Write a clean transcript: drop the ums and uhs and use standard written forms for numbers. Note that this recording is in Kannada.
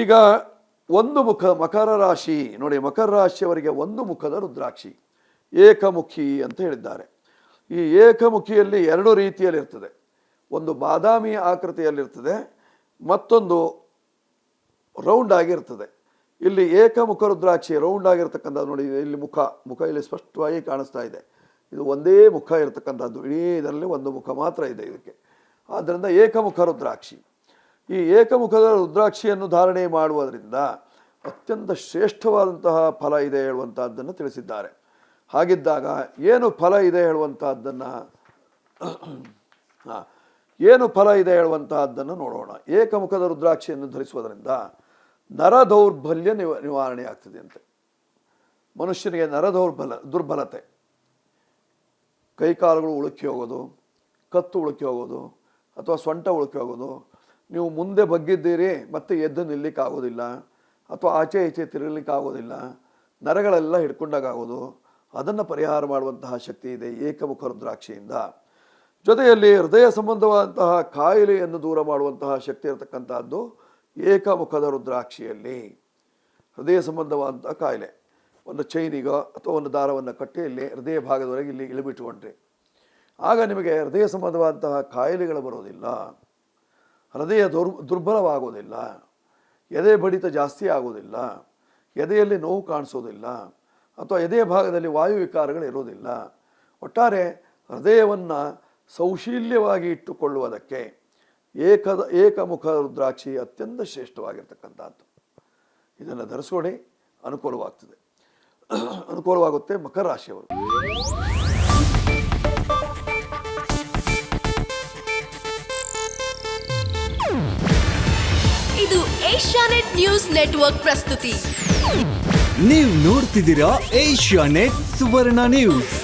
ಈಗ ಒಂದು ಮುಖ ಮಕರ ರಾಶಿ ನೋಡಿ, ಮಕರ ರಾಶಿಯವರಿಗೆ ಒಂದು ಮುಖದ ರುದ್ರಾಕ್ಷಿ ಏಕಮುಖಿ ಅಂತ ಹೇಳಿದ್ದಾರೆ. ಈ ಏಕಮುಖಿಯಲ್ಲಿ ಎರಡು ರೀತಿಯಲ್ಲಿರ್ತದೆ. ಒಂದು ಬಾದಾಮಿ ಆಕೃತಿಯಲ್ಲಿರ್ತದೆ, ಮತ್ತೊಂದು ರೌಂಡ್ ಆಗಿರ್ತದೆ. ಇಲ್ಲಿ ಏಕಮುಖ ರುದ್ರಾಕ್ಷಿ ರೌಂಡ್ ಆಗಿರ್ತಕ್ಕಂಥದ್ದು ನೋಡಿ, ಇಲ್ಲಿ ಮುಖ ಇಲ್ಲಿ ಸ್ಪಷ್ಟವಾಗಿ ಕಾಣಿಸ್ತಾ ಇದೆ. ಇದು ಒಂದೇ ಮುಖ ಇರತಕ್ಕಂಥದ್ದು, ಇಡೀ ಇದರಲ್ಲಿ ಒಂದು ಮುಖ ಮಾತ್ರ ಇದೆ ಇದಕ್ಕೆ. ಆದ್ದರಿಂದ ಏಕಮುಖ ರುದ್ರಾಕ್ಷಿ. ಈ ಏಕಮುಖದ ರುದ್ರಾಕ್ಷಿಯನ್ನು ಧಾರಣೆ ಮಾಡುವುದರಿಂದ ಅತ್ಯಂತ ಶ್ರೇಷ್ಠವಾದಂತಹ ಫಲ ಇದೆ ಹೇಳುವಂತಹದ್ದನ್ನು ತಿಳಿಸಿದ್ದಾರೆ. ಹಾಗಿದ್ದಾಗ ಏನು ಫಲ ಇದೆ ಹೇಳುವಂತಹದ್ದನ್ನು ನೋಡೋಣ. ಏಕಮುಖದ ರುದ್ರಾಕ್ಷಿಯನ್ನು ಧರಿಸುವುದರಿಂದ ನರ ದೌರ್ಬಲ್ಯ ನಿವಾರಣೆ ಆಗ್ತದೆ ಅಂತೆ. ಮನುಷ್ಯನಿಗೆ ನರ ದುರ್ಬಲತೆ, ಕೈಕಾಲುಗಳು ಉಳುಕಿ ಹೋಗೋದು, ಕತ್ತು ಉಳುಕಿ ಹೋಗೋದು ಅಥವಾ ಸೊಂಟ ಉಳುಕಿ ಹೋಗೋದು, ನೀವು ಮುಂದೆ ಬಗ್ಗಿದ್ದೀರಿ ಮತ್ತೆ ಎದ್ದು ನಿಲ್ಲಿಕ್ಕಾಗೋದಿಲ್ಲ ಅಥವಾ ಆಚೆ ಈಚೆ ತಿರುಗಲಿಕ್ಕಾಗೋದಿಲ್ಲ, ನರಗಳೆಲ್ಲ ಹಿಡ್ಕೊಂಡಾಗೋದು, ಅದನ್ನು ಪರಿಹಾರ ಮಾಡುವಂತಹ ಶಕ್ತಿ ಇದೆ ಏಕಮುಖ ರುದ್ರಾಕ್ಷಿಯಿಂದ. ಜೊತೆಯಲ್ಲಿ ಹೃದಯ ಸಂಬಂಧವಾದಂತಹ ಕಾಯಿಲೆಯನ್ನು ದೂರ ಮಾಡುವಂತಹ ಶಕ್ತಿ ಇರತಕ್ಕಂಥದ್ದು ಏಕಮುಖದ ರುದ್ರಾಕ್ಷಿಯಲ್ಲಿ. ಹೃದಯ ಸಂಬಂಧವಾದಂತಹ ಕಾಯಿಲೆ, ಒಂದು ಚೈನಿಗೋ ಅಥವಾ ಒಂದು ದಾರವನ್ನು ಕಟ್ಟಿ ಇಲ್ಲಿ ಹೃದಯ ಭಾಗದವರೆಗೆ ಇಲ್ಲಿ ಇಳಿಬಿಟ್ಟುಕೊಂಡ್ರಿ, ಆಗ ನಿಮಗೆ ಹೃದಯ ಸಂಬಂಧವಾದಂತಹ ಕಾಯಿಲೆಗಳು ಬರೋದಿಲ್ಲ, ಹೃದಯ ದುರ್ಬಲವಾಗೋದಿಲ್ಲ, ಎದೆ ಬಡಿತ ಜಾಸ್ತಿ ಆಗೋದಿಲ್ಲ, ಎದೆಯಲ್ಲಿ ನೋವು ಕಾಣಿಸೋದಿಲ್ಲ ಅಥವಾ ಎದೆಯ ಭಾಗದಲ್ಲಿ ವಾಯು ವಿಕಾರಗಳು ಇರೋದಿಲ್ಲ. ಒಟ್ಟಾರೆ ಹೃದಯವನ್ನು ಸೌಶೀಲ್ಯವಾಗಿ ಇಟ್ಟುಕೊಳ್ಳುವುದಕ್ಕೆ ಏಕಮುಖ ರುದ್ರಾಕ್ಷಿ ಅತ್ಯಂತ ಶ್ರೇಷ್ಠವಾಗಿರ್ತಕ್ಕಂಥದ್ದು. ಇದನ್ನು ಧರಿಸ್ಕೊಳ್ಳಿ, ಅನುಕೂಲವಾಗುತ್ತೆ ಮಕರ ರಾಶಿಯವರು. ಇದು ಏಷ್ಯಾನೆಟ್ ನ್ಯೂಸ್ ನೆಟ್ವರ್ಕ್ ಪ್ರಸ್ತುತಿ. ನೀವು ನೋಡ್ತಿದ್ದೀರಾ ಏಷ್ಯಾನೆಟ್ ಸುವರ್ಣ ನ್ಯೂಸ್.